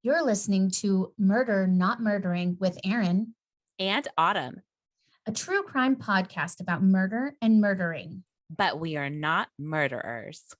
You're listening to Murder Not Murdering with Erin, And Autumn, a true crime podcast about murder and murdering. but we are not murderers.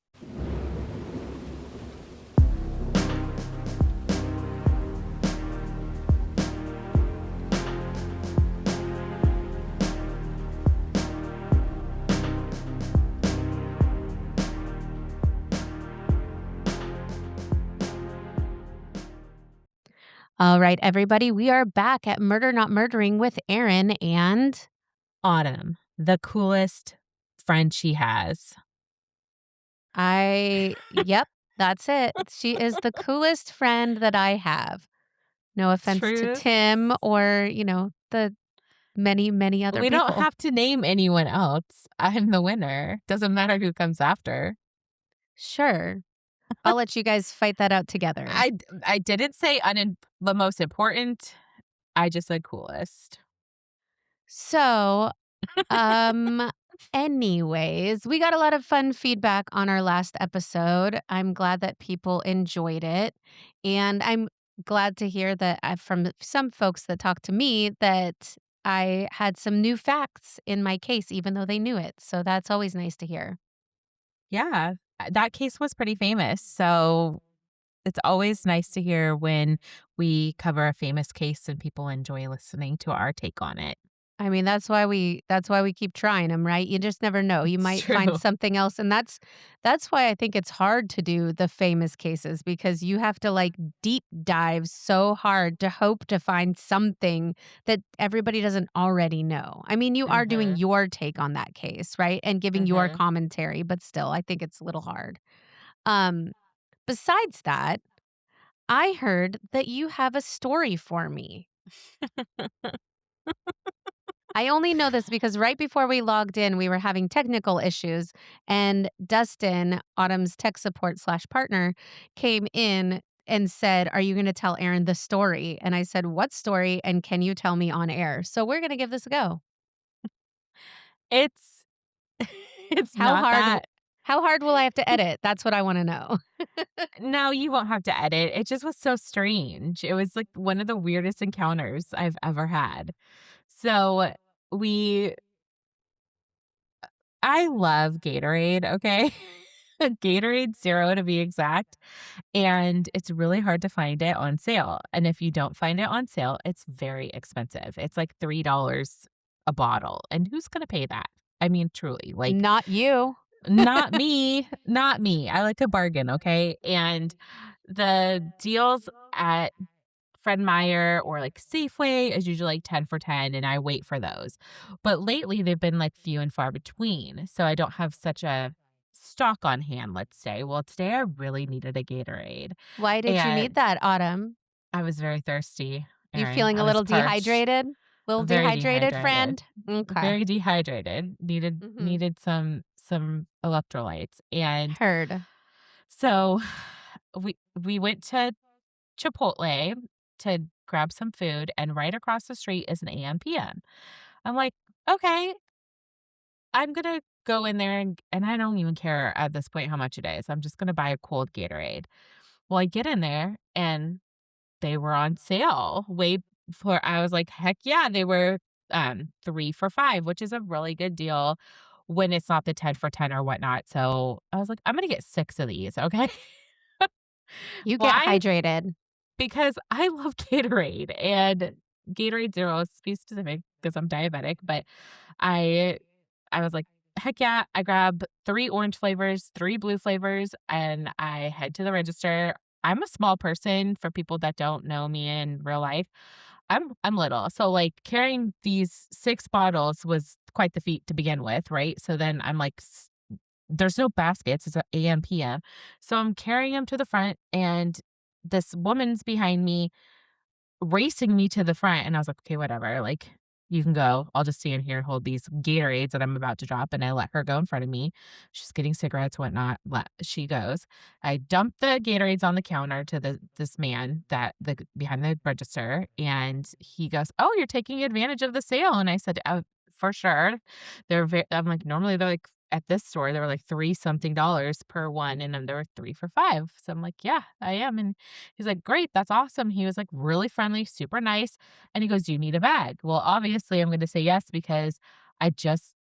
All right, everybody, we are back at Murder Not Murdering with Erin and Autumn, the coolest friend she has. yep, that's it. She is the coolest friend that I have. No offense to Truth. Tim or, the many, many other We people. don't have to name anyone else. I'm the winner. Doesn't matter who comes after. Sure. I'll let you guys fight that out together. I didn't say the most important. I just said coolest. So, anyways, we got a lot of fun feedback on our last episode. I'm glad that people enjoyed it. And I'm glad to hear that from some folks that talked to me that I had some new facts in my case, even though they knew it. So that's always nice to hear. Yeah, that case was pretty famous. So it's always nice to hear when we cover a famous case and people enjoy listening to our take on it. I mean, that's why we keep trying them, right? You just never know. You It's might true. find something else, and that's why I think it's hard to do the famous cases because you have to like deep dive so hard to hope to find something that everybody doesn't already know. I mean, you are doing Mhm. your take on that case, right? And giving your Mhm. commentary, but still, I think it's a little hard. Um, besides that, I heard that you have a story for me. I only know this because right before we logged in, we were having technical issues, and Dustin, Autumn's tech support / partner, came in and said, "Are you going to tell Erin the story?" And I said, "What story? And can you tell me on air?" So we're going to give this a go. It's it's How not hard? that. How hard will I have to edit? That's what I want to know. No, you won't have to edit. It just was so strange. It was like one of the weirdest encounters I've ever had. So we I love Gatorade, okay? Gatorade Zero to be exact. And it's really hard to find it on sale. And if you don't find it on sale, it's very expensive. It's like $3 a bottle. And who's gonna pay that? I mean, truly, like Not you. not me, not me. I like a bargain, okay? And the deals at Fred Meyer or like Safeway is usually like 10 for 10, and I wait for those. But lately they've been like few and far between. So I don't have such a stock on hand, let's say. Well, today I really needed a Gatorade. Why did you need And that, Autumn? I was very thirsty, You Erin. feeling I a was little parched. dehydrated? Little Very dehydrated, dehydrated. friend? Okay. Very dehydrated. Needed Mhm. needed some electrolytes. And Heard. so we went to Chipotle to grab some food, and right across the street is an AM/PM. I'm like, "Okay, I'm gonna go in there and I don't even care at this point how much it is. I'm just gonna buy a cold Gatorade." Well, I get in there and they were on sale way for I was like, "Heck yeah." They were, 3 for 5, which is a really good deal when it's not the 10 for 10 or whatnot. So, I was like, "I'm gonna get 6 of these, okay?" You get Why? hydrated. Because I love Gatorade and Gatorade Zero, to be specific, because I'm diabetic, but I I was like, "Heck yeah." I grab 3 orange flavors, 3 blue flavors, and I head to the register. I'm a small person for people that don't know me in real life. I'm little, so, like, carrying these 6 bottles was quite the feat to begin with, right? So then I'm like, there's no baskets, it's a AM/PM. So I'm carrying them to the front, and this woman's behind me, racing me to the front, and I was like, "Okay, whatever, like, you can go. I'll just stand here and hold these Gatorades that I'm about to drop," and I let her go in front of me. She's getting cigarettes, whatnot, she goes. I dump the Gatorades on the counter to this man behind the register, and he goes, "Oh, you're taking advantage of the sale," and I said, "Oh, for sure." I'm like, "Normally, they're, like, at this store, they were like $3-something per one. And then there were 3 for $5. So I'm like, yeah, I am. And he's like, great. That's awesome. He was like really friendly, super nice. And he goes, do you need a bag? Well, obviously I'm going to say yes because I just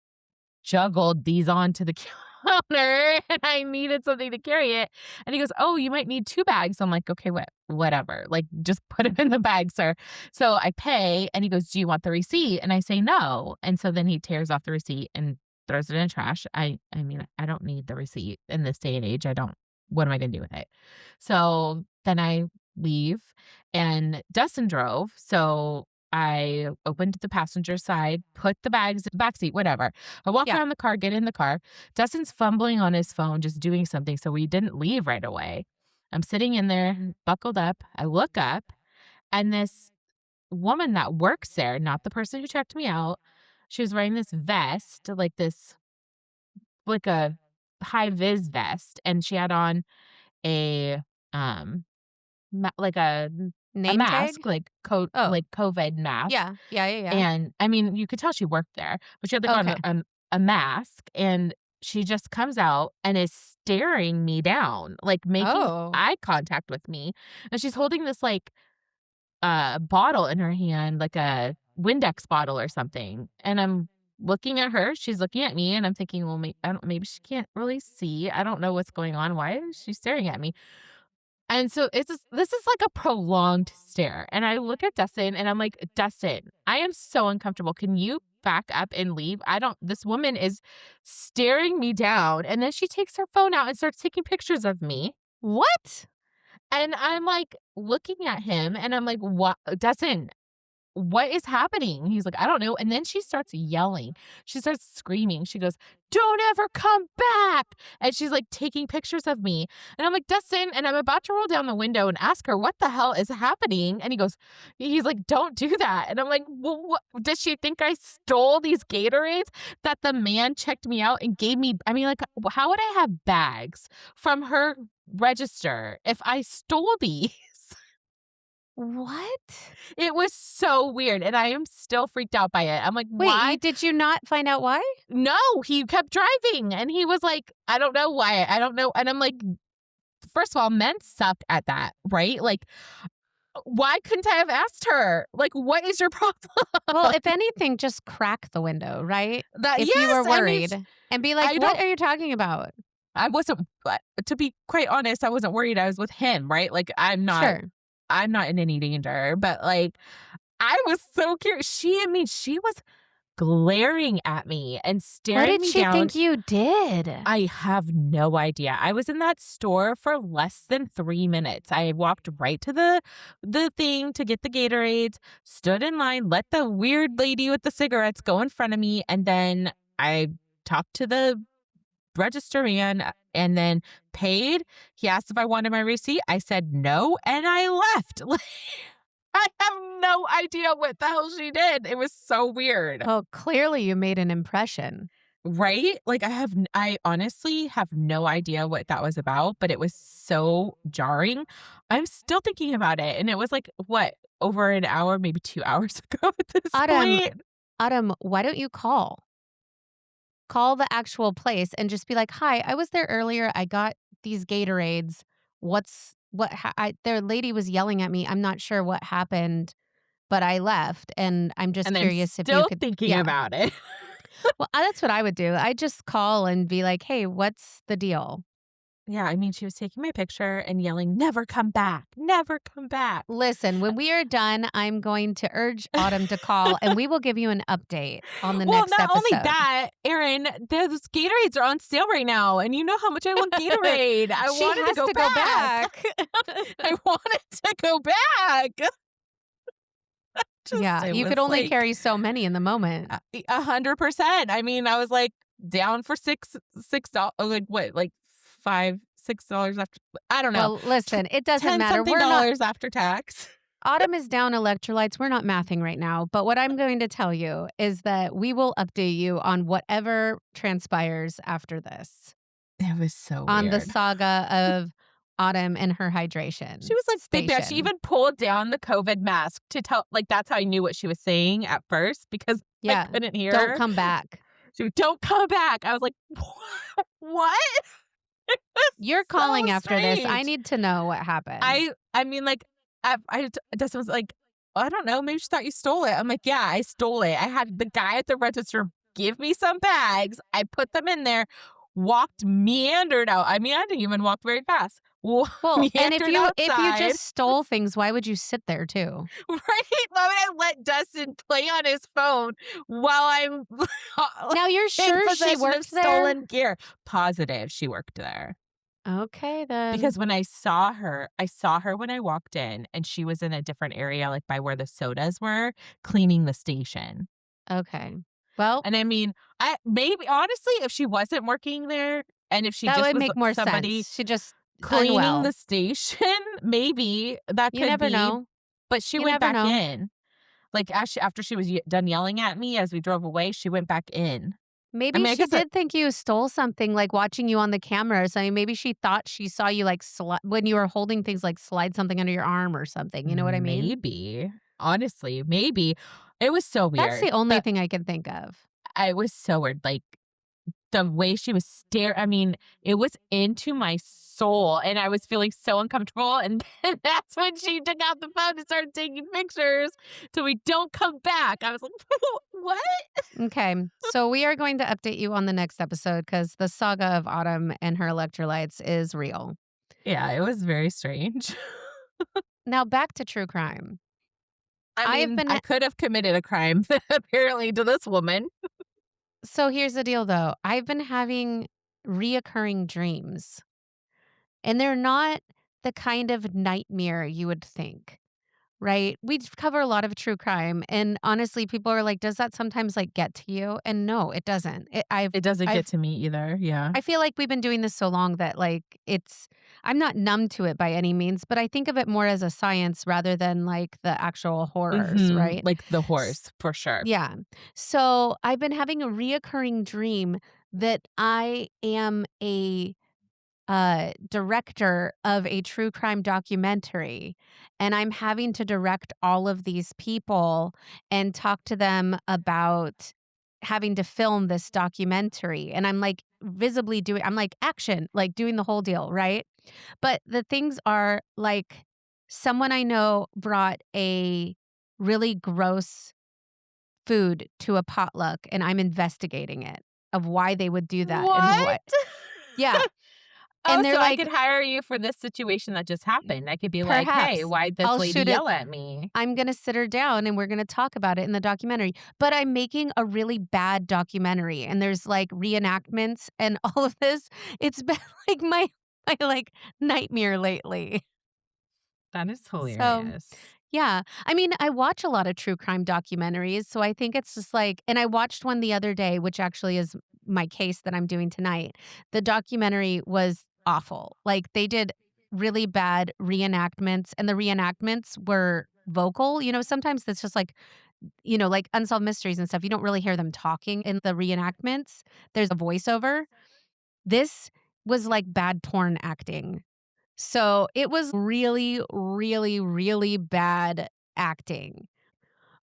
juggled these onto the counter and I needed something to carry it. And he goes, oh, you might need 2 bags. I'm like, okay, whatever. Like, just put it in the bag, sir. So I pay and he goes, do you want the receipt? And I say no. And so then he tears off the receipt and throws it in the trash. I mean, I don't need the receipt in this day and age. What am I going to do with it? So then I leave and Dustin drove. So I opened the passenger side, put the bags in the backseat, whatever. I walk around the car, get in the car. Dustin's fumbling on his phone, just doing something. So we didn't leave right away. I'm sitting in there, buckled up. I look up, and this woman that works there, not the person who checked me out, she was wearing this vest, like a high vis vest, and she had on a like a Name mask, tag? like like COVID mask. Yeah. And I mean, you could tell she worked there, but she had like Okay. on a mask, and she just comes out and is staring me down, like making Oh. eye contact with me. And she's holding this like bottle in her hand, like a Windex bottle or something. And I'm looking at her, she's looking at me, and I'm thinking, well, maybe she can't really see. I don't know what's going on. Why is she staring at me? And so this is like a prolonged stare. And I look at Dustin and I'm like, Dustin, I am so uncomfortable. Can you back up and leave? This woman is staring me down. And then she takes her phone out and starts taking pictures of me. What? And I'm like looking at him and I'm like, what, Dustin? What is happening? He's like, I don't know. And then she starts yelling. She starts screaming. She goes, don't ever come back. And she's like taking pictures of me. And I'm like, Dustin, and I'm about to roll down the window and ask her what the hell is happening. And he's like, don't do that. And I'm like, well, what? Does she think I stole these Gatorades that the man checked me out and gave me? I mean, like, how would I have bags from her register if I stole these? What? It was so weird, and I am still freaked out by it. I'm like, Wait, why? did you not find out why? No, he kept driving, and he was like, I don't know why. I don't know. And I'm like, first of all, men suck at that, right? Like, why couldn't I have asked her? Like, what is your problem? Well, if anything, just crack the window, right? If you were Yes, I mean, worried. And be like, what are you talking about? I wasn't, to be quite honest, I wasn't worried. I was with him, right? Like, I'm not. Sure. I'm not in any danger, but like, I was so curious. She was glaring at me and staring me down. What did she think you did? I have no idea. I was in that store for less than 3 minutes. I walked right to the thing to get the Gatorades, stood in line, let the weird lady with the cigarettes go in front of me, and then I talked to the register man and then paid. He asked if I wanted my receipt. I said no, and I left. I have no idea what the hell she did. It was so weird. Well, clearly you made an impression. Right? Like, I honestly have no idea what that was about, but it was so jarring. I'm still thinking about it. And it was like, what, over an hour, maybe 2 hours ago at this point? Autumn, why don't you call? Call the actual place and just be like, hi, I was there earlier. I got these Gatorades. Their lady was yelling at me. I'm not sure what happened, but I left. And I'm just curious if you could. Still thinking about it. Well, that's what I would do. I just call and be like, hey, what's the deal? Yeah, I mean, she was taking my picture and yelling, never come back, never come back. Listen, when we are done, I'm going to urge Autumn to call and we will give you an update on the next episode. Well, not only that, Erin, those Gatorades are on sale right now. And you know how much I want Gatorade. I wanted to go back. I wanted to go back. Yeah, you could only carry so many in the moment. 100%. I mean, I was like down for $6, like what, like $5-6 after. I don't know. Well, listen, it doesn't matter. We're not after tax. Autumn is down electrolytes. We're not mathing right now, but what I'm going to tell you is that we will update you on whatever transpires after this. It was so weird. On the saga of Autumn and her hydration. She was like, big bad. She even pulled down the COVID mask to tell, like, that's how I knew what she was saying at first because I couldn't hear her. Don't come back. She don't come back. I was like, what? You're calling So after this. I strange. need to know what happened. I mean, like, Dustin was like, I don't know, maybe she thought you stole it. I'm like, yeah, I stole it. I had the guy at the register give me some bags. I put them in there, meandered out. I mean, I didn't even walk very fast. Well, and if Meandered you outside. just stole things, why would you sit there too? Right? Why would I let Dustin play on his phone while I'm Now you're in sure she possession of worked there? stolen gear? Positive she worked there. Okay, then. Because when I saw her when I walked in, and she was in a different area, like, by where the sodas were, cleaning the station. Okay. Well, And I mean, maybe honestly, if she wasn't working there, and if she that just would was make more somebody sense. She just cleaning unwell. the station, maybe that You could never be. know. But she You went never back know. in. Like, after she was done yelling at me as we drove away, she went back in. I Maybe mean, I she guess did think you stole something, like watching you on the cameras. I mean, maybe she thought she saw you like when you were holding things, like slide something under your arm or something. You know what I mean? maybe. Honestly, maybe. It was so That's weird. the only thing I can think of. I was so weird. Like, the way she was I mean, it was into my soul, and I was feeling so uncomfortable, and then that's when she took out the phone and started taking pictures till we don't come back. I was like, what? Okay. So we are going to update you on the next episode because the saga of Autumn and her electrolytes is real. Yeah, it was very strange. Now back to true crime. I mean, I could have committed a crime, apparently, to this woman. So here's the deal though. I've been having reoccurring dreams, and they're not the kind of nightmare you would think. Right? We cover a lot of true crime, and honestly, people are like, "Does that sometimes, like, get to you?" And no, it doesn't. It doesn't get to me either, yeah. I feel like we've been doing this so long that, like, I'm not numb to it by any means, but I think of it more as a science rather than, like, the actual horrors, Mhm, right? like the horse, for sure. Yeah. So, I've been having a reoccurring dream that I am a director of a true crime documentary, and I'm having to direct all of these people and talk to them about having to film this documentary. And I'm like visibly I'm like action, like doing the whole deal, right? But the things are like someone I know brought a really gross food to a potluck, and I'm investigating it of why they would do that and What? what. Yeah. Oh, And they're so I like, could hire you for this situation that just happened. I could be like, "Hey, perhaps. why'd this I'll lady shoot it. yell at me?" I'm gonna sit her down and we're gonna talk about it in the documentary. But I'm making a really bad documentary and there's like reenactments and all of this. It's been like my like nightmare lately. That is So hilarious. yeah. I mean, I watch a lot of true crime documentaries, so I think it's just like and I watched one the other day, which actually is my case that I'm doing tonight. The documentary was awful. Like, they did really bad reenactments, and the reenactments were vocal. You know, sometimes it's just like, like unsolved mysteries and stuff, you don't really hear them talking in the reenactments. There's a voiceover. This was like bad porn acting. So, it was really, really, really bad acting.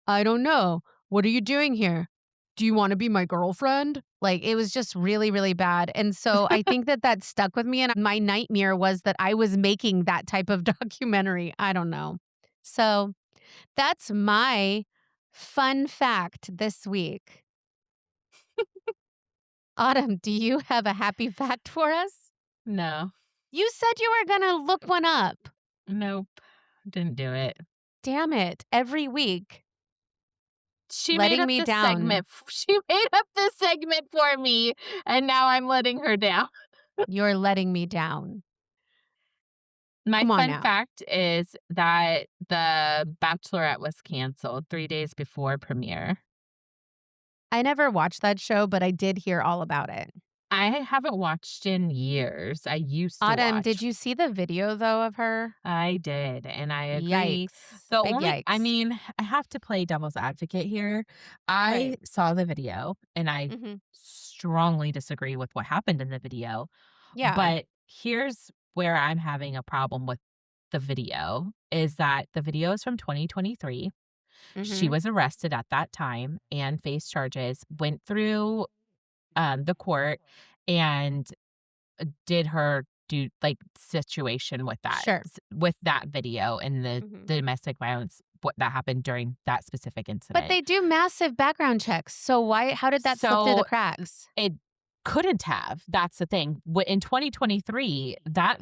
"I don't know. What are you doing here? Do you wanna be my girlfriend?" Like, it was just really, really bad, and so I think that that stuck with me, and my nightmare was that I was making that type of documentary. I don't know. So, that's my fun fact this week. Autumn, do you have a happy fact for us? No. You said you were gonna look one up. Nope. Didn't do it. Damn it, every week. She made Letting up me this down. segment. She made up this segment for me, and now I'm letting her down. You're letting me down. My Come on fun now. fact is that the Bachelorette was canceled 3 days before premiere. I never watched that show, but I did hear all about it. I haven't watched in years. I used to Autumn, did watch. you see the video, though, of her? I did, and I agree. Yikes. The Big only I yikes. mean, I have to play devil's advocate here. I Right. saw the video, and I Mhm. strongly disagree with what happened in the video, Yeah. but here's where I'm having a problem with the video, is that the video is from 2023. She Mhm. was arrested at that time and faced charges, went through the court and did her do like situation with that Sure. with that video and Mhm. the domestic violence what that happened during that specific But incident. they do massive background checks. So how did that slip through the So cracks? it couldn't have. That's the thing. In 2023, that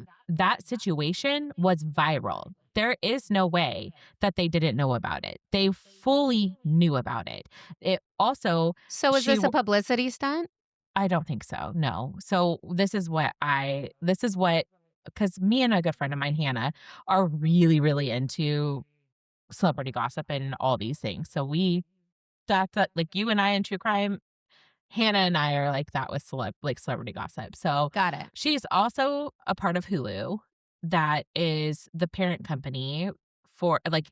situation was viral. There is no way that they didn't know about it. They fully knew about it. It also So is she this a w- publicity stunt? I don't think so. No. So this is what because me and a good friend of mine, Hannah, are really, really into celebrity gossip and all these things. So that's like you and I in true crime. Hannah and I are like that with celebrity gossip. So Got it. she's also a part of Hulu, that is the parent company for The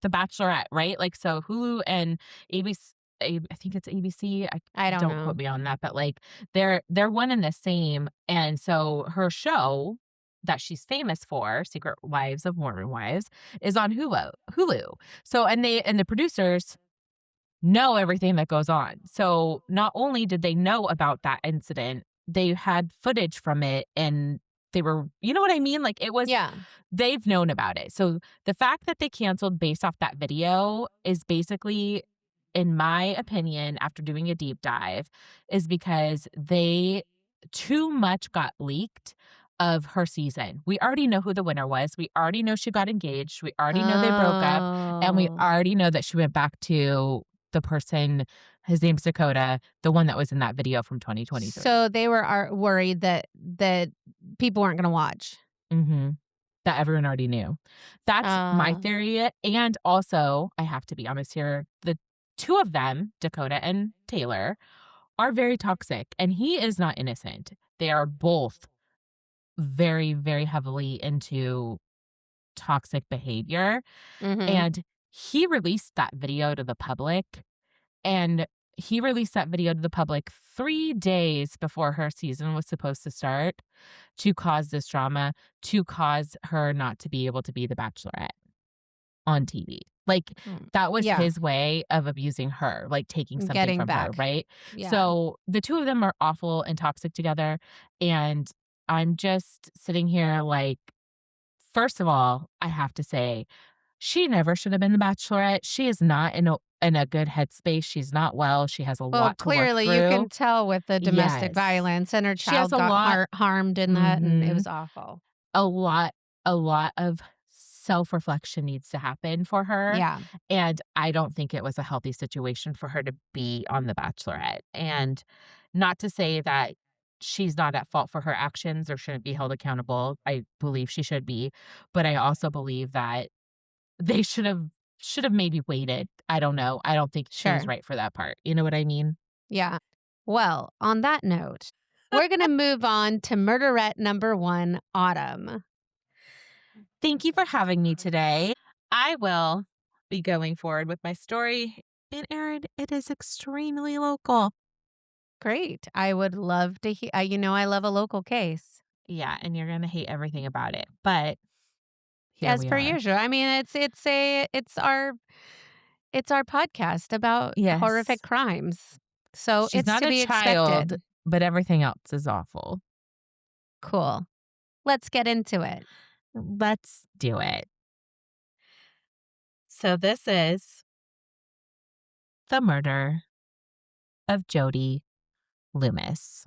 Bachelorette, right? Like so Hulu and ABC. I think it's ABC. I don't Don't quote know. me on that, but like they're one and the same. And so her show that she's famous for, Secret Lives of Mormon Wives, is on Hulu. So and the producers know everything that goes on. So not only did they know about that incident, they had footage from it and they were, you know what I mean? Like it was, Yeah. they've known about it. So the fact that they canceled based off that video is basically, in my opinion, after doing a deep dive, is because they too much got leaked of her season. We already know who the winner was. We already know she got engaged. We already know they broke up. And we Oh. already know that she went back to the person, his name's Dakota, the one that was in that video from 2023. So they were worried that people weren't going to watch. Mhm. That everyone already knew. That's my theory, and also, I have to be honest here, the 2 of them, Dakota and Taylor, are very toxic, and he is not innocent. They are both very, very heavily into toxic behavior, Mhm. and he released that video to the public. And he released that video to the public 3 days before her season was supposed to start to cause this drama, to cause her not to be able to be the Bachelorette on TV. Like, that was Yeah. his way of abusing her, like, taking something Getting from her, back. right? Yeah. So, the 2 of them are awful and toxic together, and I'm just sitting here like, first of all, I have to say, she never should have been the Bachelorette. She is not in a good headspace. She's not well. She has a Well, lot to work clearly you through. can tell with the domestic Yes. violence, and her She has child a got lot harmed in that, and it Mhm. was awful. A lot of self-reflection needs to happen for her, Yeah. and I don't think it was a healthy situation for her to be on The Bachelorette, and not to say that she's not at fault for her actions or shouldn't be held accountable. I believe she should be, but I also believe that they should have maybe waited. I don't know. I don't think she was Sure. right for that part. You know what I mean? Yeah. Well, on that note, we're going to move on to murderette number 1, Autumn. Thank you for having me today. I will be going forward with my story. And Erin, it is extremely local. Great. I would love to hear. I love a local case. Yeah, and you're going to hate everything about it. But here As we per are. usual. I mean, it's our podcast about Yes. horrific crimes. So She's it's not to a be child, expected. but everything else is awful. Cool. Let's get into it. Let's do it. So this is the murder of Jody Loomis.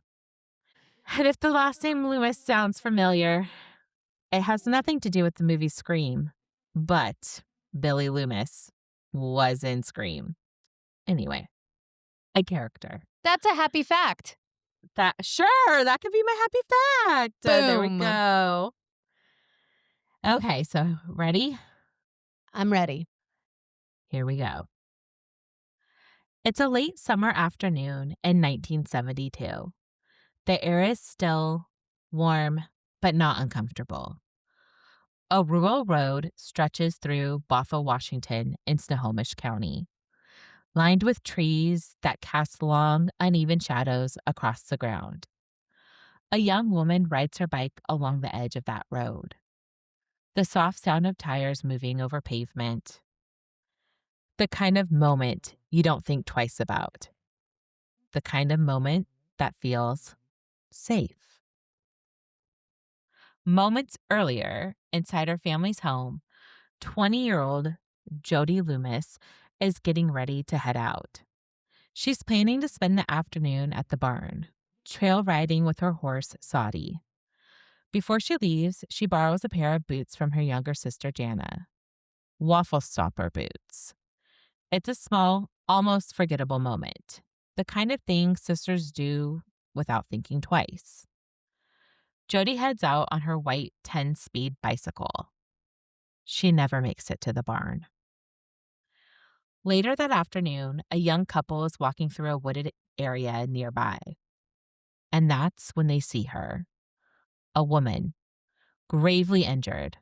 And if the last name Loomis sounds familiar, it has nothing to do with the movie Scream, but Billy Loomis was in Scream. Anyway, a character. That's a happy fact. That could be my happy fact. There we Boom. go. Okay, so ready? I'm ready. Here we go. It's a late summer afternoon in 1972. The air is still, warm, but not uncomfortable. A rural road stretches through Bothell, Washington, in Snohomish County, lined with trees that cast long, uneven shadows across the ground. A young woman rides her bike along the edge of that road. The soft sound of tires moving over pavement. The kind of moment you don't think twice about. the kind of moment that feels safe. Moments earlier, inside her family's home, 20-year-old Jody Loomis is getting ready to head out. She's planning to spend the afternoon at the barn, trail riding with her horse, Saudi. Before she leaves, she borrows a pair of boots from her younger sister, Jana. Waffle stopper boots. It's a small, almost forgettable moment. The kind of thing sisters do without thinking twice. Jody heads out on her white 10-speed bicycle. She never makes it to the barn. Later that afternoon, a young couple is walking through a wooded area nearby. And that's when they see her. A woman, gravely injured,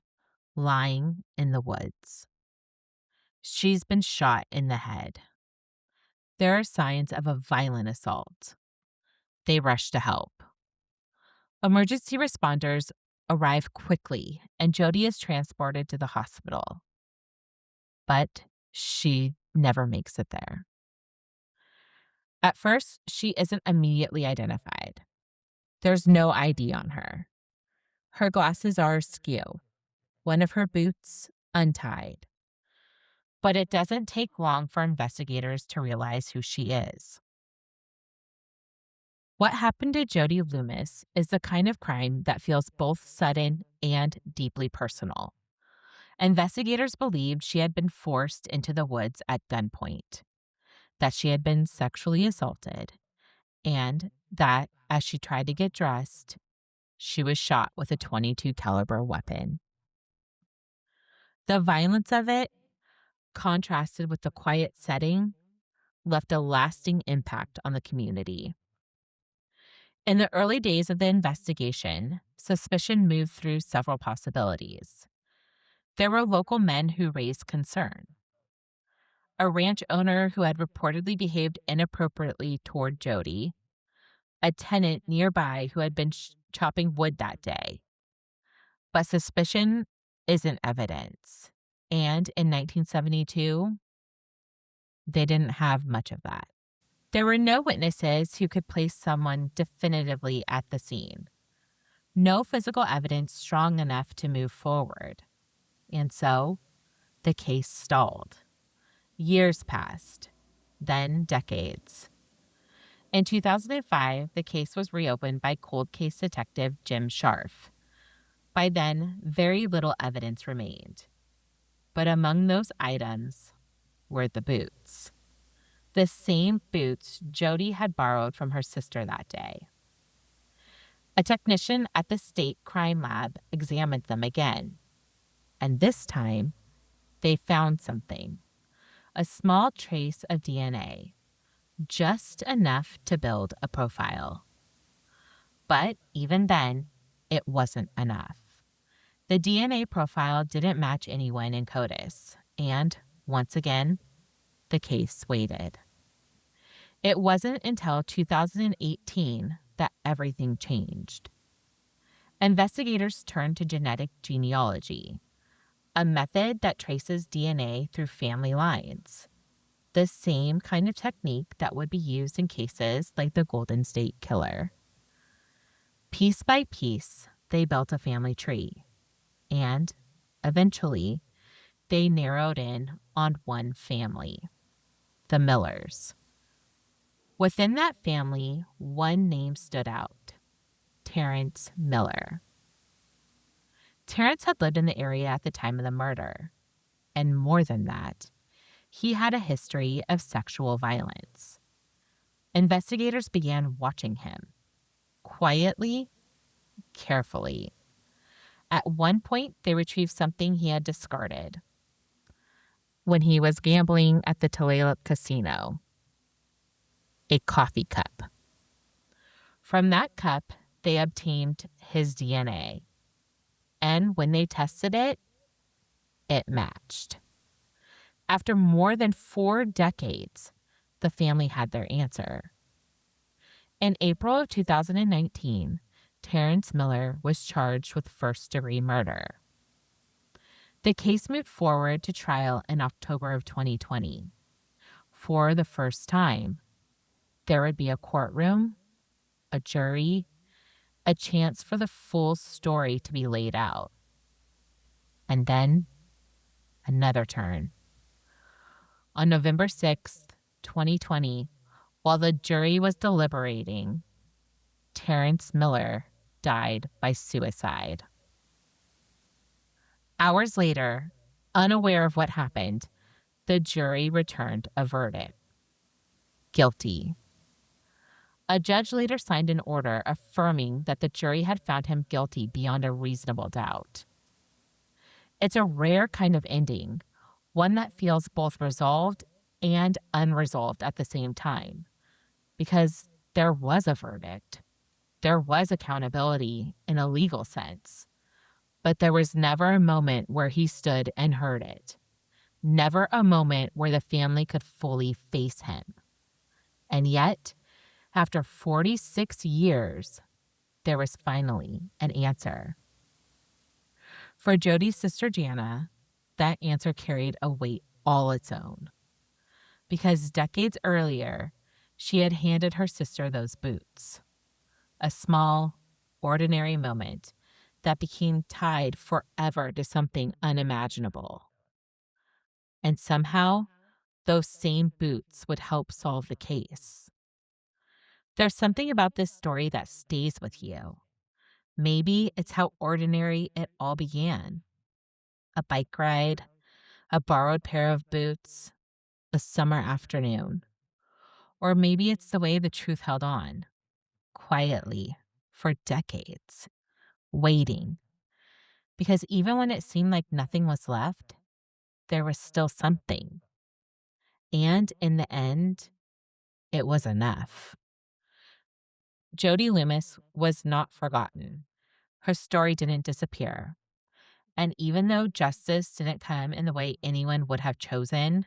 lying in the woods. She's been shot in the head. There are signs of a violent assault. They rush to help. Emergency responders arrive quickly, and Jody is transported to the hospital. But she never makes it there. At first, she isn't immediately identified. There's no ID on her. Her glasses are askew, one of her boots untied. But it doesn't take long for investigators to realize who she is. What happened to Jody Loomis is the kind of crime that feels both sudden and deeply personal. Investigators believed she had been forced into the woods at gunpoint, that she had been sexually assaulted, and that as she tried to get dressed, she was shot with a .22 caliber weapon. The violence of it, contrasted with the quiet setting, left a lasting impact on the community. In the early days of the investigation, suspicion moved through several possibilities. There were local men who raised concern. A ranch owner who had reportedly behaved inappropriately toward Jody, a tenant nearby who had been chopping wood that day. But suspicion isn't evidence. And in 1972, they didn't have much of that. There were no witnesses who could place someone definitively at the scene. No physical evidence strong enough to move forward. And so, the case stalled. Years passed, then decades. In 2005, the case was reopened by cold case detective Jim Scharf. By then, very little evidence remained. But among those items were the boots. The same boots Jody had borrowed from her sister that day. A technician at the state crime lab examined them again. And this time, they found something. A small trace of DNA. Just enough to build a profile. But even then, it wasn't enough. The DNA profile didn't match anyone in CODIS, and once again, the case waited. It wasn't until 2018 that everything changed. Investigators turned to genetic genealogy, a method that traces DNA through family lines. The same kind of technique that would be used in cases like the Golden State Killer. Piece by piece, they built a family tree. And, eventually, they narrowed in on one family. The Millers. Within that family, one name stood out. Terrence Miller. Terrence had lived in the area at the time of the murder. And more than that, he had a history of sexual violence. Investigators began watching him. Quietly, carefully. At one point, they retrieved something he had discarded when he was gambling at the Tulalip Casino. A coffee cup. From that cup, they obtained his DNA. And when they tested it, it matched. After more than 4 decades, the family had their answer. In April of 2019, Terrence Miller was charged with first-degree murder. The case moved forward to trial in October of 2020. For the first time, there would be a courtroom, a jury, a chance for the full story to be laid out. And then another turn. On November 6th, 2020, while the jury was deliberating, Terrence Miller died by suicide. Hours later, unaware of what happened, the jury returned a verdict: guilty. A judge later signed an order affirming that the jury had found him guilty beyond a reasonable doubt. It's a rare kind of ending, one that feels both resolved and unresolved at the same time, because there was a verdict. There was accountability in a legal sense, but there was never a moment where he stood and heard it. Never a moment where the family could fully face him. And yet, after 46 years, there was finally an answer. For Jody's sister Jana, that answer carried a weight all its own. Because decades earlier, she had handed her sister those boots. A small, ordinary moment that became tied forever to something unimaginable. And somehow, those same boots would help solve the case. There's something about this story that stays with you. Maybe it's how ordinary it all began. A bike ride, a borrowed pair of boots, a summer afternoon. Or maybe it's the way the truth held on, quietly, for decades, waiting. Because even when it seemed like nothing was left, there was still something. And in the end, it was enough. Jody Loomis was not forgotten. Her story didn't disappear. And even though justice didn't come in the way anyone would have chosen,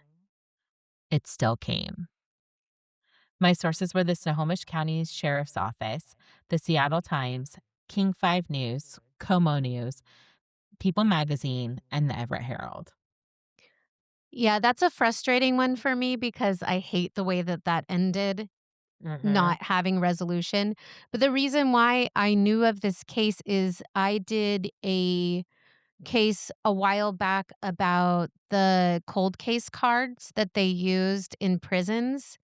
it still came. My sources were the Snohomish County Sheriff's Office, the Seattle Times, King 5 News, Como News, People Magazine, and the Everett Herald. Yeah, that's a frustrating one for me because I hate the way that that ended, not having resolution. But the reason why I knew of this case is I did a case a while back about the cold case cards that they used in prisons.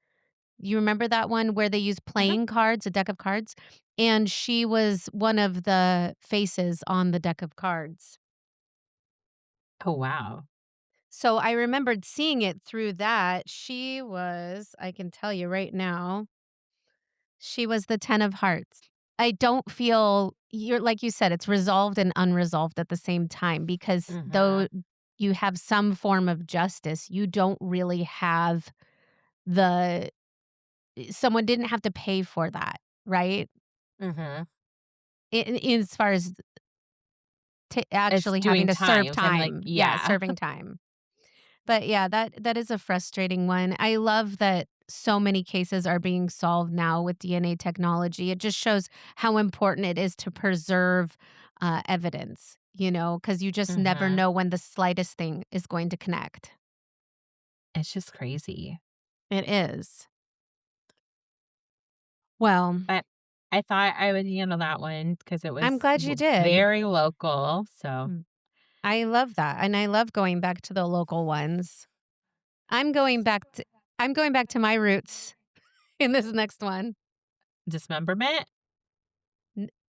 You remember that one where they used playing cards, a deck of cards? And she was one of the faces on the deck of cards. Oh, wow. So I remembered seeing it through that. She was, I can tell you right now, she was the 10 of hearts. I don't feel you're like you said, it's resolved and unresolved at the same time because though you have some form of justice, you don't really have the someone didn't have to pay for that, right? As far as It's actually having doing to serve time. So I'm like, time. Yeah, yeah. serving time. But yeah, that is a frustrating one. I love that so many cases are being solved now with DNA technology. It just shows how important it is to preserve evidence, because you just never know when the slightest thing is going to connect. It's just crazy. It is. Well, But I thought I would handle that one because it I'm was glad you did. very local. So I love that. And I love going back to the local ones. I'm going back to my roots in this next one. dismemberment.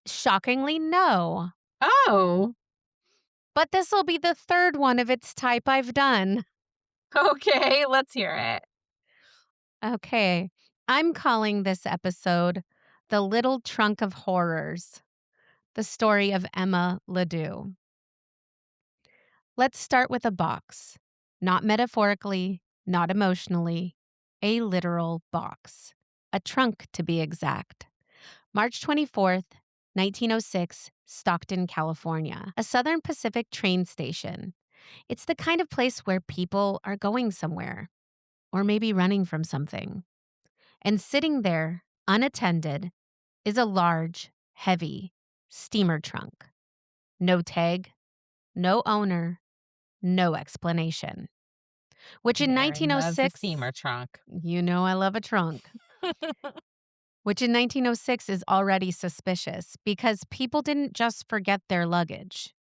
Shockingly, no. Oh, But this will be the third one of its type I've done. okay. Let's hear it. Okay. I'm calling this episode The Little Trunk of Horrors, the story of Emma LeDoux. Let's start with a box. Not metaphorically, not emotionally, a literal box. A trunk, to be exact. March 24th, 1906, Stockton, California. A Southern Pacific train station. It's the kind of place where people are going somewhere, or maybe running from something. And sitting there, unattended, is a large, heavy steamer trunk. No tag, no owner, no explanation. Which in Erin loves a 1906, steamer trunk. I love a trunk. which in 1906 is already suspicious because people didn't just forget their luggage.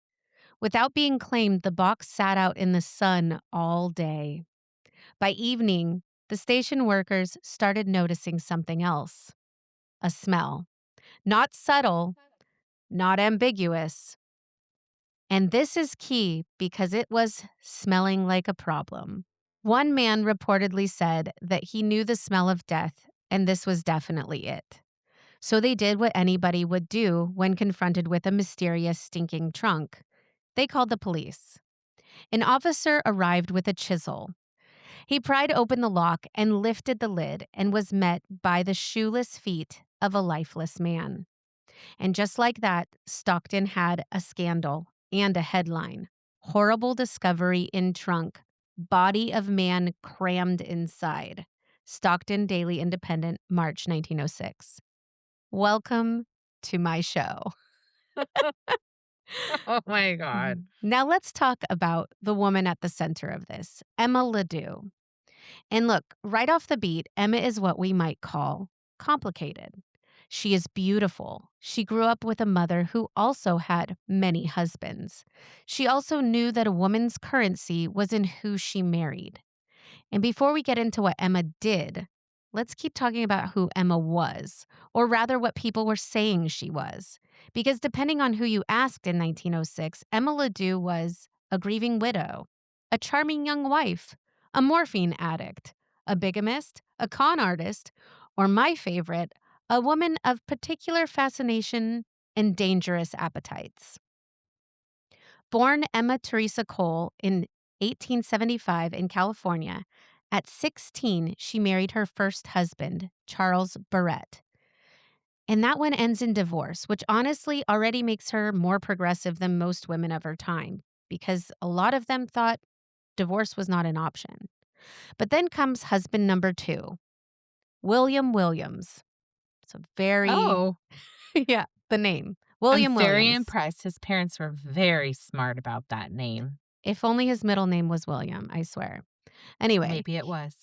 Without being claimed, the box sat out in the sun all day. By evening, the station workers started noticing something else: a smell. Not subtle, not ambiguous. And this is key because it was smelling like a problem. One man reportedly said that he knew the smell of death, and this was definitely it. So they did what anybody would do when confronted with a mysterious stinking trunk. They called the police. An officer arrived with a chisel. He pried open the lock and lifted the lid and was met by the shoeless feet of a lifeless man. And just like that, Stockton had a scandal and a headline: Horrible Discovery in Trunk. Body of Man Crammed Inside. Stockton Daily Independent, March 1906. Welcome to my show. Oh my God. Now let's talk about the woman at the center of this, Emma LeDoux. And look, right off the beat, Emma is what we might call complicated. She is beautiful. She grew up with a mother who also had many husbands. She also knew that a woman's currency was in who she married. And before we get into what Emma did, let's keep talking about who Emma was, or rather what people were saying she was. Because depending on who you asked in 1906, Emma LeDoux was a grieving widow, a charming young wife, a morphine addict, a bigamist, a con artist, or my favorite, a woman of particular fascination and dangerous appetites. Born Emma Teresa Cole in 1875 in California, at 16, she married her first husband, Charles Barrett. And that one ends in divorce, which honestly already makes her more progressive than most women of her time, because a lot of them thought divorce was not an option. But then comes husband number 2, William Williams. It's a very, Oh, yeah, the name. William I'm very Williams. impressed. His parents were very smart about that name. If only his middle name was William, I swear. Anyway, Maybe it was.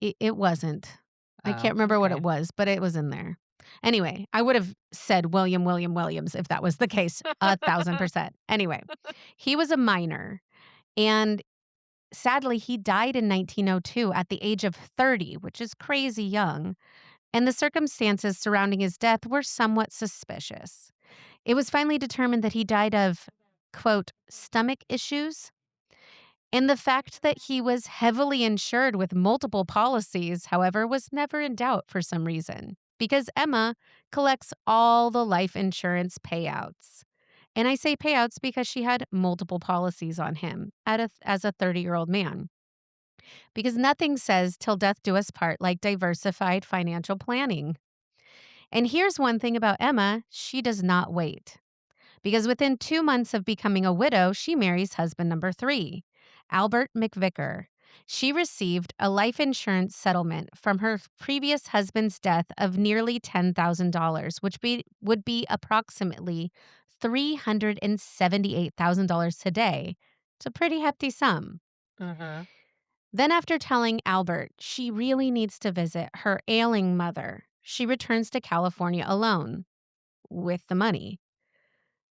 it wasn't. I Oh, can't remember what okay. it was, but it was in there. Anyway, I would have said William Williams if that was the case, 1,000%. Anyway, he was a minor, and sadly, he died in 1902 at the age of 30, which is crazy young, and the circumstances surrounding his death were somewhat suspicious. It was finally determined that he died of, quote, stomach issues. And the fact that he was heavily insured with multiple policies, however, was never in doubt for some reason, because Emma collects all the life insurance payouts. And I say payouts because she had multiple policies on him as a 30-year-old man. Because nothing says till death do us part like diversified financial planning. And here's one thing about Emma: she does not wait. Because within 2 months of becoming a widow, she marries husband number 3, Albert McVicker. She received a life insurance settlement from her previous husband's death of nearly $10,000, which would be approximately $378,000 today. It's a pretty hefty sum. Uh-huh. Then, after telling Albert she really needs to visit her ailing mother, she returns to California alone with the money.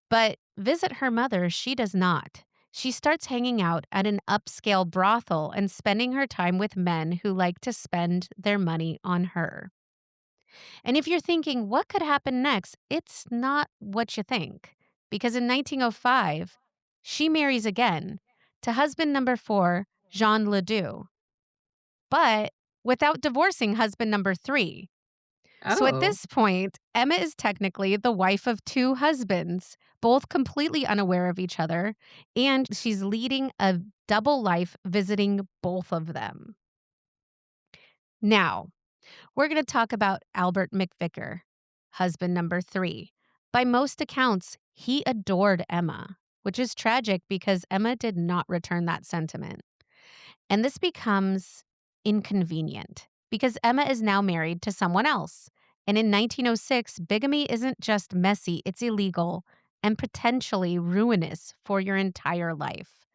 But visit her mother, she does not. She starts hanging out at an upscale brothel and spending her time with men who like to spend their money on her. And if you're thinking, what could happen next? It's not what you think. Because in 1905, she marries again to husband number 4, Jean LeDoux, but without divorcing husband number 3. So at Oh. this point, Emma is technically the wife of 2 husbands, both completely unaware of each other, and she's leading a double life visiting both of them. Now, we're going to talk about Albert McVicker, husband number 3. By most accounts, he adored Emma, which is tragic because Emma did not return that sentiment. And this becomes inconvenient because Emma is now married to someone else. And in 1906, bigamy isn't just messy, it's illegal and potentially ruinous for your entire life.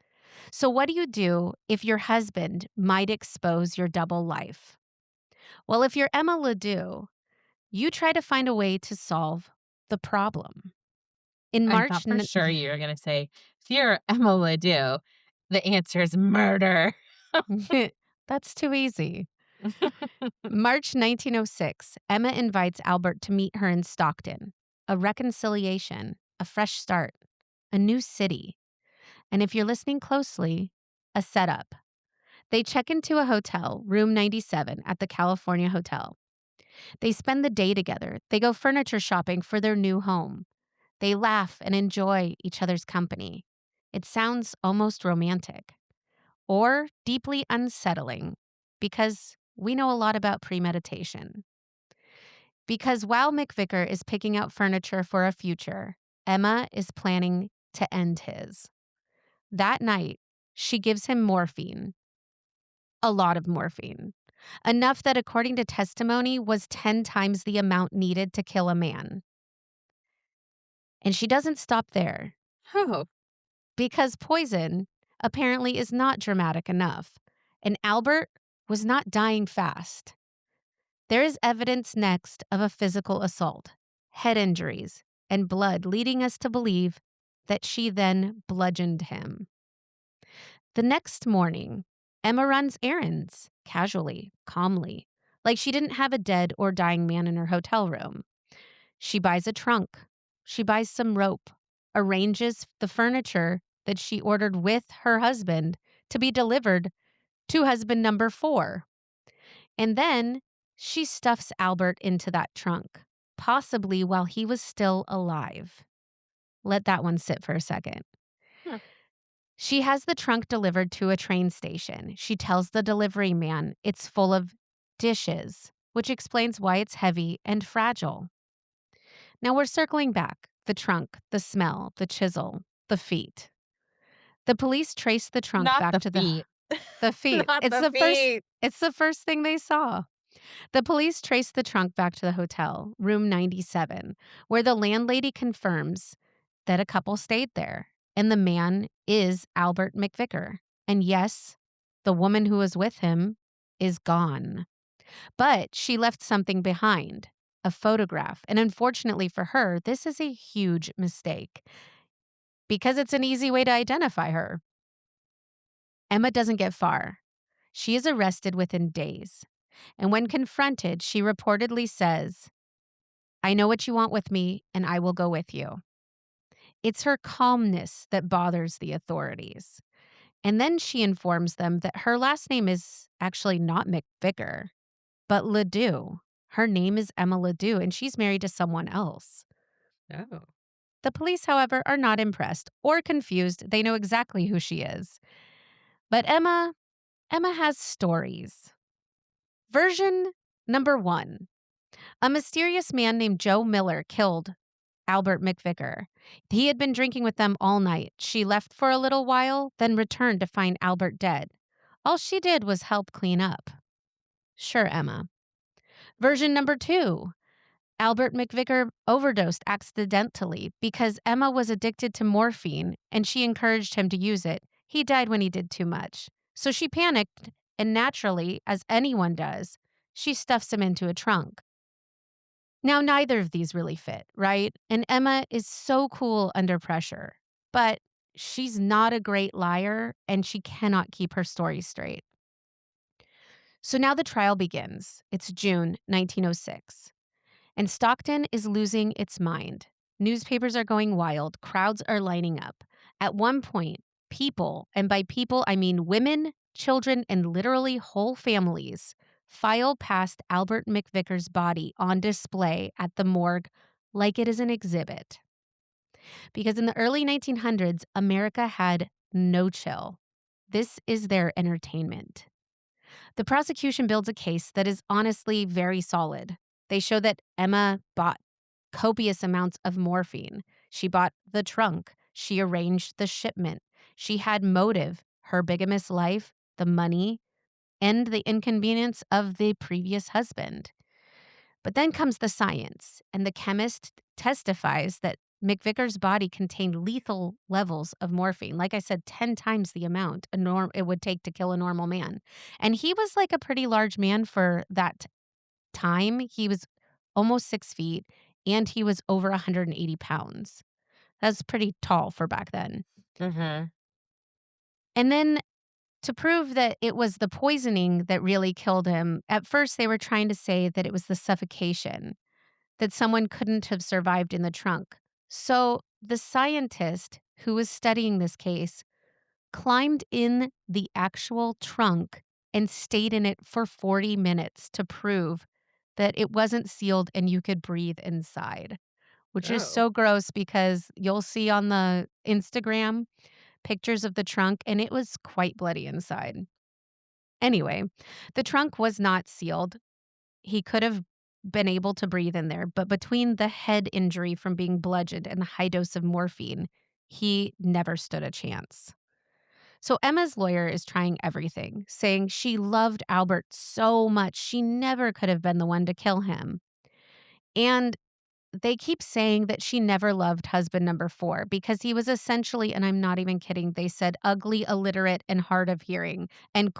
So what do you do if your husband might expose your double life? Well, if you're Emma LeDoux, you try to find a way to solve the problem. In I March, thought for sure you were gonna say, "If you're Emma LeDoux, the answer is murder." that's too easy. March 1906, Emma invites Albert to meet her in Stockton. A reconciliation, a fresh start, a new city. And if you're listening closely, a setup. They check into a hotel, room 97 at the California Hotel. They spend the day together. They go furniture shopping for their new home. They laugh and enjoy each other's company. It sounds almost romantic or deeply unsettling because we know a lot about premeditation. Because while McVicker is picking out furniture for a future, Emma is planning to end his. That night, she gives him morphine, a lot of morphine, enough that, according to testimony, was 10 times the amount needed to kill a man. And she doesn't stop there Oh, because poison apparently is not dramatic enough, and Albert was not dying fast. There is evidence next of a physical assault, head injuries, and blood, leading us to believe that she then bludgeoned him. The next morning, Emma runs errands, casually, calmly, like she didn't have a dead or dying man in her hotel room. She buys a trunk. She buys some rope, arranges the furniture that she ordered with her husband to be delivered to husband number 4. And then she stuffs Albert into that trunk, possibly while he was still alive. Let that one sit for a second. Hmm. She has the trunk delivered to a train station. She tells the delivery man it's full of dishes, which explains why it's heavy and fragile. Now we're circling back. The trunk, the smell, the chisel, the feet. The police trace the trunk not back the to feet. the feet. Not It's the the first feet. it's the first thing they saw. The police trace the trunk back to the hotel, room 97, where the landlady confirms that a couple stayed there, and the man is Albert McVicker. And yes, the woman who was with him is gone. But she left something behind, a photograph. And unfortunately for her, this is a huge mistake because it's an easy way to identify her. Emma doesn't get far. She is arrested within days. And when confronted, she reportedly says, "I know what you want with me, and I will go with you." It's her calmness that bothers the authorities. And then she informs them that her last name is actually not McVicker, but LeDoux. Her name is Emma LeDoux, and she's married to someone else. Oh. The police, however, are not impressed or confused. They know exactly who she is. But Emma has stories. Version number 1. A mysterious man named Joe Miller killed Albert McVicker. He had been drinking with them all night. She left for a little while, then returned to find Albert dead. All she did was help clean up. Sure, Emma. Version number 2. Albert McVicker overdosed accidentally because Emma was addicted to morphine and she encouraged him to use it. He died when he did too much. So she panicked, and naturally, as anyone does, she stuffs him into a trunk. Now, neither of these really fit, right? And Emma is so cool under pressure, but she's not a great liar and she cannot keep her story straight. So now the trial begins. It's June 1906. And Stockton is losing its mind. Newspapers are going wild. Crowds are lining up. At one point, people, and by people I mean women, children, and literally whole families, file past Albert McVicker's body on display at the morgue like it is an exhibit. Because in the early 1900s, America had no chill. This is their entertainment. The prosecution builds a case that is honestly very solid. They show that Emma bought copious amounts of morphine. She bought the trunk. She arranged the shipment. She had motive, her bigamous life, the money, and the inconvenience of the previous husband. But then comes the science, and the chemist testifies that McVicker's body contained lethal levels of morphine. Like I said, 10 times the amount it would take to kill a normal man. And he was like a pretty large man for that time, he was almost 6 feet and he was over 180 pounds. That's pretty tall for back then. Mhm. And then to prove that it was the poisoning that really killed him, at first they were trying to say that it was the suffocation, that someone couldn't have survived in the trunk. So the scientist who was studying this case climbed in the actual trunk and stayed in it for 40 minutes to prove that it wasn't sealed and you could breathe inside, which is Oh. so gross because you'll see on the Instagram pictures of the trunk and it was quite bloody inside. Anyway, the trunk was not sealed. He could have been able to breathe in there, but between the head injury from being bludgeoned and the high dose of morphine, he never stood a chance. So Emma's lawyer is trying everything, saying she loved Albert so much she never could have been the one to kill him. And they keep saying that she never loved husband number 4 because he was essentially, and I'm not even kidding, they said ugly, illiterate, and hard of hearing.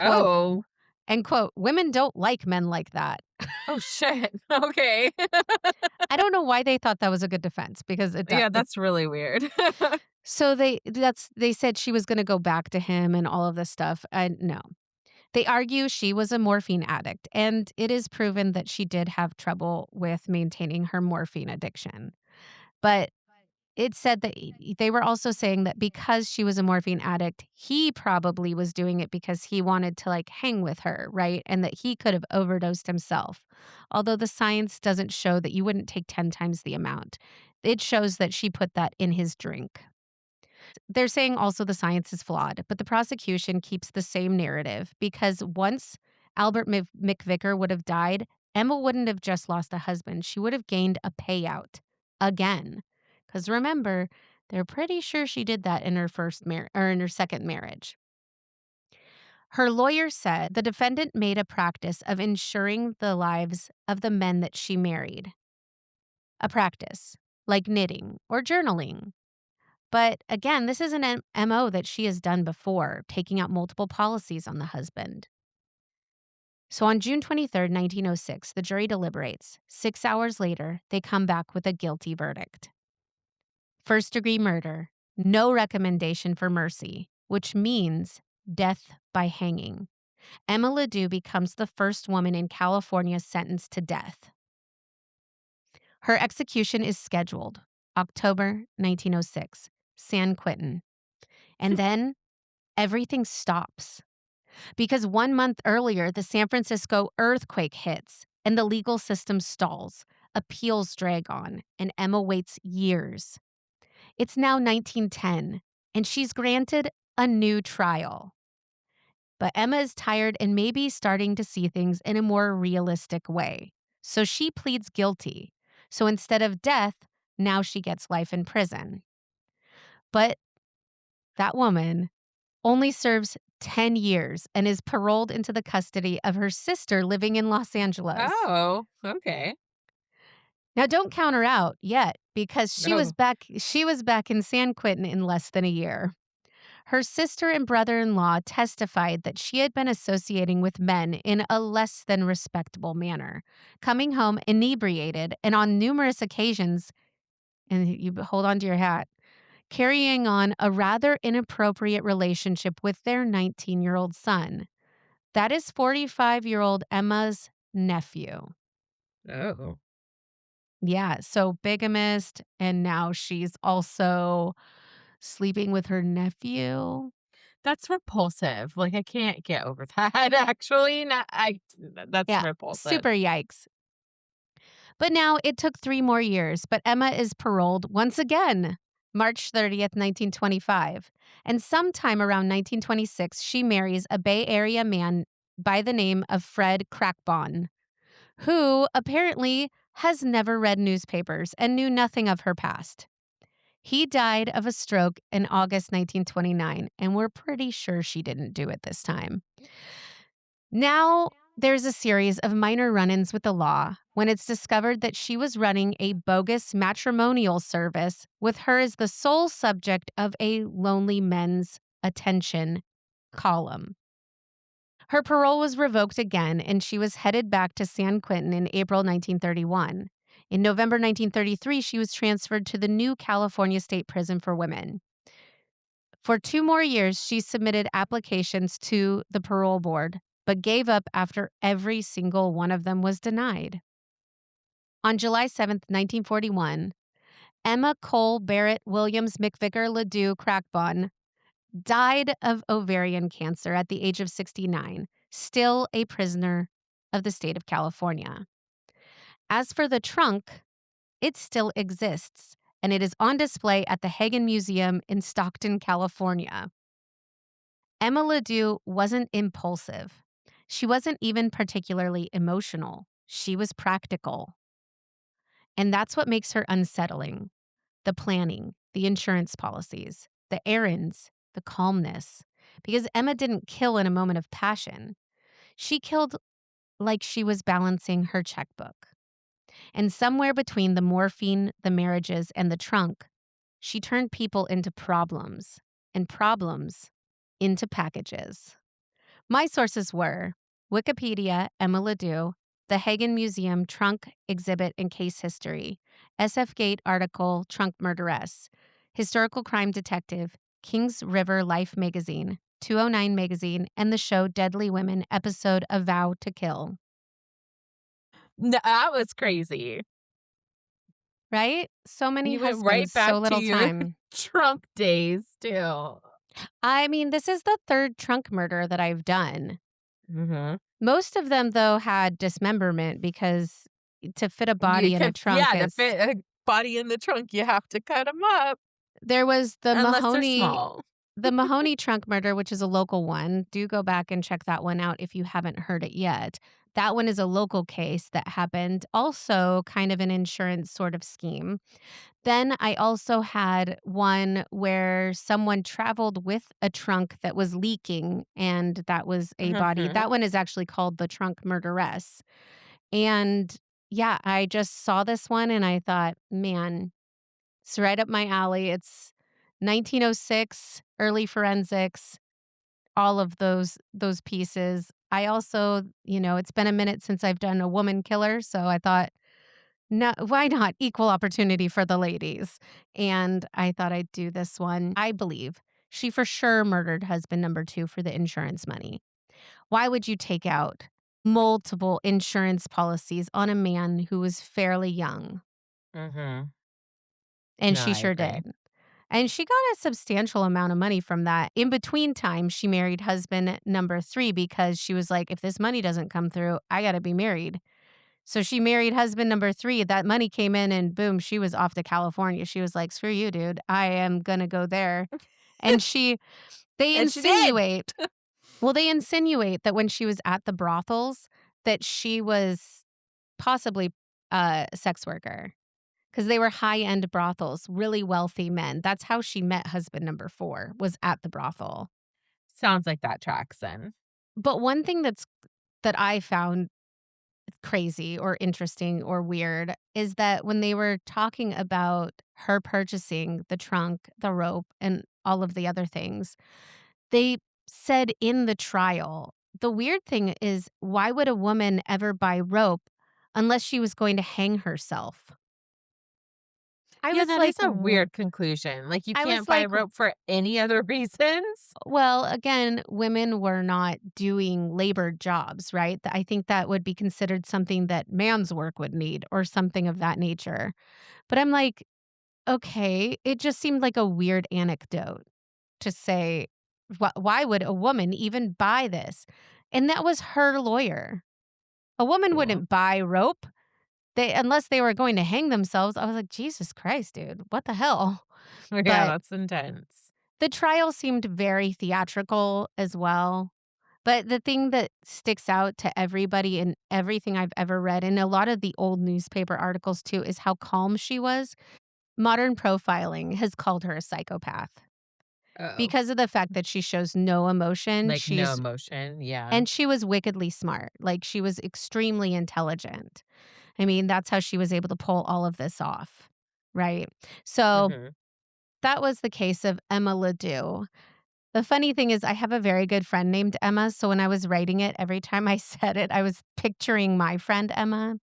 Oh. And quote, women don't like men like that. Oh, shit. Okay. I don't know why they thought that was a good defense because Yeah, that's really weird. so they said she was going to go back to him and all of this stuff. And no. They argue she was a morphine addict, and it is proven that she did have trouble with maintaining her morphine addiction. But it said that they were also saying that because she was a morphine addict, he probably was doing it because he wanted to like hang with her, right? And that he could have overdosed himself. Although the science doesn't show that you wouldn't take 10 times the amount. It shows that she put that in his drink. They're saying also the science is flawed, but the prosecution keeps the same narrative because once Albert McVicker would have died, Emma wouldn't have just lost a husband. She would have gained a payout again. Because remember, they're pretty sure she did that in her in her second marriage. Her lawyer said the defendant made a practice of ensuring the lives of the men that she married. A practice like knitting or journaling. But again, this is an MO that she has done before, taking out multiple policies on the husband. So on June 23rd, 1906, the jury deliberates. 6 hours later, they come back with a guilty verdict. First-degree murder, no recommendation for mercy, which means death by hanging. Emma LeDoux becomes the first woman in California sentenced to death. Her execution is scheduled October 1906, San Quentin. And then everything stops because 1 month earlier, the San Francisco earthquake hits and the legal system stalls. Appeals drag on, and Emma waits years. It's now 1910, and she's granted a new trial. But Emma is tired and maybe starting to see things in a more realistic way. So she pleads guilty. So instead of death, now she gets life in prison. But that woman only serves 10 years and is paroled into the custody of her sister living in Los Angeles. Oh, okay. Now don't count her out yet because she was No. back in San Quentin in less than a year. Her sister and brother-in-law testified that she had been associating with men in a less than respectable manner, coming home inebriated and on numerous occasions, and you hold on to your hat, carrying on a rather inappropriate relationship with their 19-year-old son. That is 45-year-old Emma's nephew. Oh. Yeah, so bigamist, and now she's also sleeping with her nephew. That's repulsive. Like, I can't get over that, actually. That's Yeah, repulsive. super yikes. But now it took 3 more years, but Emma is paroled once again, March 30th, 1925. And sometime around 1926, she marries a Bay Area man by the name of Fred Crackbon, who apparently has never read newspapers and knew nothing of her past. He died of a stroke in August 1929, and we're pretty sure she didn't do it this time. Now, there's a series of minor run-ins with the law when it's discovered that she was running a bogus matrimonial service with her as the sole subject of a lonely men's attention column. Her parole was revoked again, and she was headed back to San Quentin in April 1931. In November 1933, she was transferred to the new California State Prison for Women. For 2 more years, she submitted applications to the parole board, but gave up after every single one of them was denied. On July 7th, 1941, Emma Cole Barrett Williams McVicker LeDoux Crackbon died of ovarian cancer at the age of 69, still a prisoner of the state of California. As for the trunk, it still exists, and it is on display at the Hagen Museum in Stockton, California. Emma LeDoux wasn't impulsive. She wasn't even particularly emotional. She was practical. And that's what makes her unsettling. The planning, the insurance policies, the errands, the calmness. Because Emma didn't kill in a moment of passion. She killed like she was balancing her checkbook. And somewhere between the morphine, the marriages, and the trunk, she turned people into problems, and problems into packages. My sources were Wikipedia, Emma LeDoux, the Hagen Museum Trunk Exhibit and Case History, SF Gate article Trunk Murderess, Historical Crime Detective, Kings River Life Magazine, 209 Magazine, and the show Deadly Women episode A Vow to Kill. That was crazy. Right? So many You went husbands, right back so to little your time. trunk days, too. I mean, this is the third trunk murder that I've done. Mm-hmm. Most of them, though, had dismemberment because to fit a body in a trunk to is... fit a body in the trunk, you have to cut them up. There was the Unless they're Mahoney... small. The Mahoney trunk murder, which is a local one. Do go back and check that one out if you haven't heard it yet. That one is a local case that happened, also kind of an insurance sort of scheme. Then I also had one where someone traveled with a trunk that was leaking, and that was a body. Mhm. That one is actually called the Trunk Murderess. And yeah, I just saw this one and I thought, man, it's right up my alley. It's 1906, early forensics, all of those pieces. I also, it's been a minute since I've done a woman killer, so I thought, no, why not? Equal opportunity for the ladies. And I thought I'd do this one. I believe she for sure murdered husband number 2 for the insurance money. Why would you take out multiple insurance policies on a man who was fairly young? Mhm. And No, she I sure agree. did. And she got a substantial amount of money from that. In between time, she married husband number 3 because she was like, if this money doesn't come through, I got to be married. So she married husband number 3. That money came in and boom, she was off to California. She was like, screw you, dude. I am going to go there. And they And she did. insinuate, they insinuate that when she was at the brothels, that she was possibly a sex worker. Because they were high-end brothels, really wealthy men. That's how she met husband number 4, was at the brothel. Sounds like that tracks then. But one thing that I found crazy or interesting or weird is that when they were talking about her purchasing the trunk, the rope, and all of the other things, they said in the trial, the weird thing is, why would a woman ever buy rope unless she was going to hang herself? I Yeah, was that like, is a weird conclusion. Like, you I can't was buy like, rope for any other reasons? well, again, women were not doing labor jobs, right? I think that would be considered something that man's work would need or something of that nature. But I'm like, okay, it just seemed like a weird anecdote to say, why would a woman even buy this? And that was her lawyer. A woman Cool. wouldn't buy rope unless they were going to hang themselves. I was like, Jesus Christ, dude, what the hell? Yeah, But that's intense. the trial seemed very theatrical as well. But the thing that sticks out to everybody in everything I've ever read, and a lot of the old newspaper articles too, is how calm she was. Modern profiling has called her a psychopath Oh. because of the fact that she shows no emotion. Like, no emotion, yeah. And she was wickedly smart. Like, she was extremely intelligent. I mean, that's how she was able to pull all of this off, right? So Mhm. that was the case of Emma LeDoux. The funny thing is I have a very good friend named Emma, so when I was writing it, every time I said it, I was picturing my friend Emma,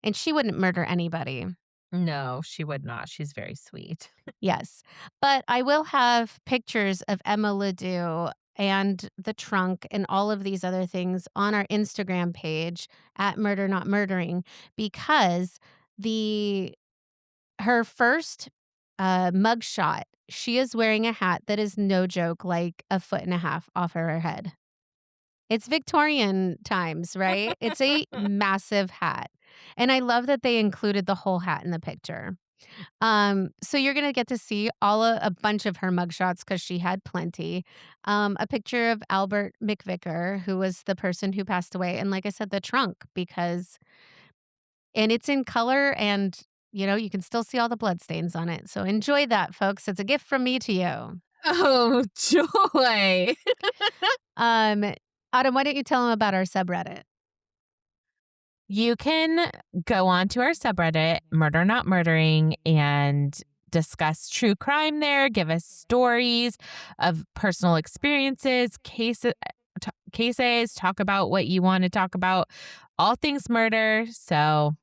and she wouldn't murder anybody. No, she would not. She's very sweet. Yes. But I will have pictures of Emma LeDoux and the trunk and all of these other things on our Instagram page at Murder Not Murdering because the her first mugshot, she is wearing a hat that is no joke, like a foot and a half off of her head. It's Victorian times, right? It's a massive hat. And I love that they included the whole hat in the picture. So you're gonna get to see a bunch of her mugshots because she had plenty. A picture of Albert McVicker, who was the person who passed away, and like I said, the trunk and it's in color and you can still see all the bloodstains on it. So enjoy that, folks. It's a gift from me to you. Oh, joy. Um, Autumn, why don't you tell them about our subreddit? You can go on to our subreddit, Murder Not Murdering, and discuss true crime there. Give us stories of personal experiences, cases, talk about what you want to talk about, all things murder. So,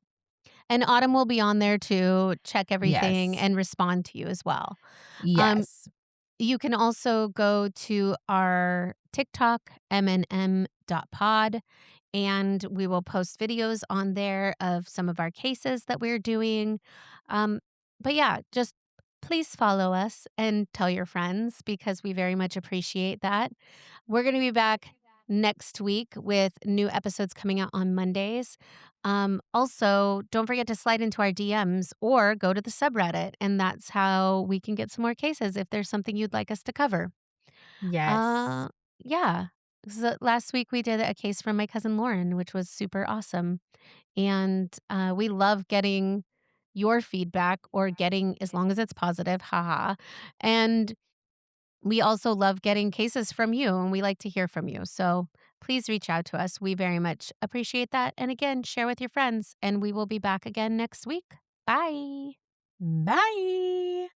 And Autumn will be on there to check everything yes. and respond to you as well. Yes. You can also go to our TikTok, mnm.pod, and we will post videos on there of some of our cases that we're doing. But yeah, just please follow us and tell your friends because we very much appreciate that. We're going to be back next week with new episodes coming out on Mondays. Also, don't forget to slide into our DMs or go to the subreddit, and that's how we can get some more cases if there's something you'd like us to cover. Yes. Uh, yeah. So last week we did a case from my cousin Lauren, which was super awesome. And we love getting your feedback or getting, as long as it's positive, haha. And we also love getting cases from you, and we like to hear from you. So please reach out to us. We very much appreciate that. And again, share with your friends, and we will be back again next week. Bye. Bye.